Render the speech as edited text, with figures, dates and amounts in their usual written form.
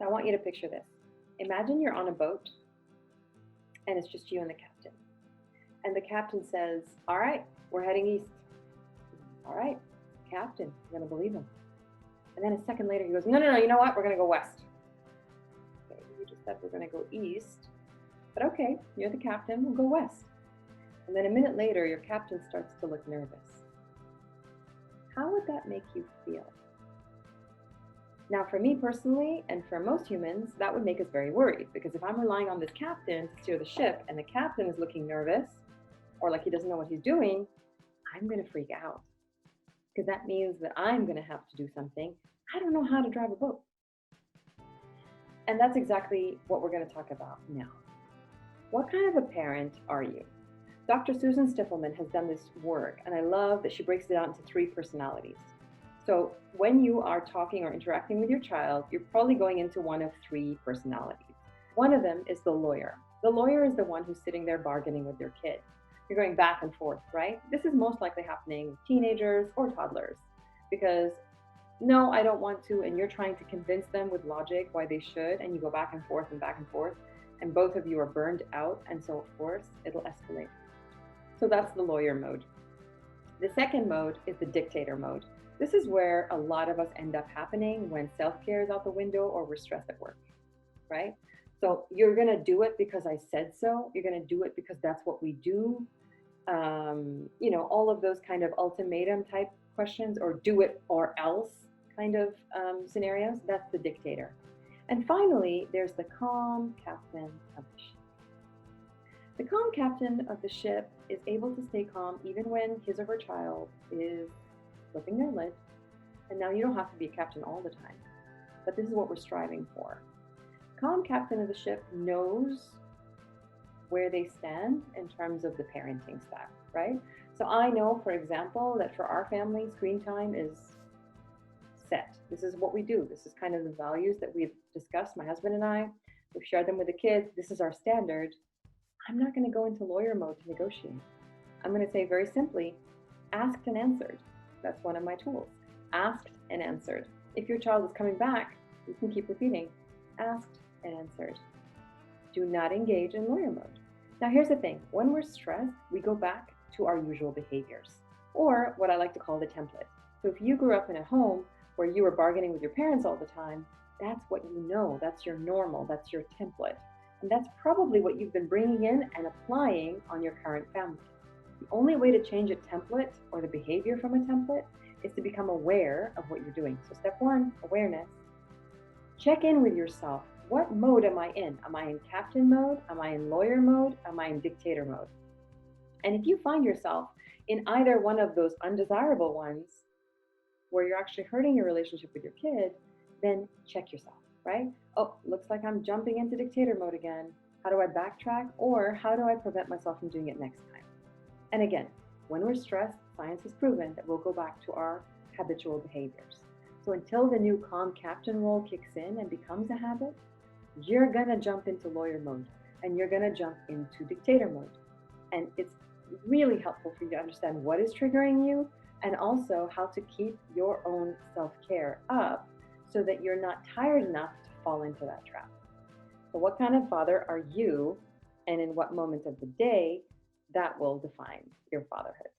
So I want you to picture this. Imagine you're on a boat and it's just you and the captain. And the captain says, all right, we're heading east. All right, captain, you're going to believe him. And then a second later, he goes, no, you know what? We're going to go west. Okay, you just said we're going to go east. But okay, you're the captain, we'll go west. And then a minute later, your captain starts to look nervous. How would that make you feel? Now, for me personally, and for most humans, that would make us very worried, because if I'm relying on this captain to steer the ship and the captain is looking nervous, or like he doesn't know what he's doing, I'm going to freak out, because that means that I'm going to have to do something. I don't know how to drive a boat. And that's exactly what we're going to talk about now. What kind of a parent are you? Dr. Susan Stiffleman has done this work, and I love that she breaks it out into 3 personalities. So when you are talking or interacting with your child, you're probably going into one of 3 personalities. One of them is the lawyer. The lawyer is the one who's sitting there bargaining with your kid. You're going back and forth, right? This is most likely happening with teenagers or toddlers, because no, I don't want to, and you're trying to convince them with logic why they should, and you go back and forth, and both of you are burned out, and so of course it'll escalate. So that's the lawyer mode. The second mode is the dictator mode. This is where a lot of us end up happening when self-care is out the window or we're stressed at work, right? So you're going to do it because I said so. You're going to do it because that's what we do. All of those kind of ultimatum type questions, or do it or else kind of scenarios. That's the dictator. And finally, there's the calm captain of the ship. The calm captain of the ship is able to stay calm even when his or her child is flipping their lid. And now you don't have to be a captain all the time, but this is what we're striving for. Calm captain of the ship knows where they stand in terms of the parenting stack, right? So I know, for example, that for our family, screen time is set. This is what we do. This is kind of the values that we've discussed, my husband and I. We've shared them with the kids. This is our standard. I'm not going to go into lawyer mode to negotiate. I'm going to say very simply, asked and answered. That's one of my tools. Asked and answered. If your child is coming back, you can keep repeating, asked and answered. Do not engage in lawyer mode. Now here's the thing, when we're stressed, we go back to our usual behaviors, or what I like to call the template. So if you grew up in a home where you were bargaining with your parents all the time, that's what you know, that's your normal, that's your template. And that's probably what you've been bringing in and applying on your current family. The only way to change a template or the behavior from a template is to become aware of what you're doing. So step 1, awareness. Check in with yourself. What mode am I in? Am I in captain mode? Am I in lawyer mode? Am I in dictator mode? And if you find yourself in either one of those undesirable ones, where you're actually hurting your relationship with your kid, then check yourself, right? Oh, looks like I'm jumping into dictator mode again. How do I backtrack? Or how do I prevent myself from doing it next time? And again, when we're stressed, science has proven that we'll go back to our habitual behaviors. So until the new calm captain role kicks in and becomes a habit, you're gonna jump into lawyer mode and you're gonna jump into dictator mode. And it's really helpful for you to understand what is triggering you and also how to keep your own self-care up so that you're not tired enough to fall into that trap. So what kind of father are you, and in what moment of the day? That will define your fatherhood.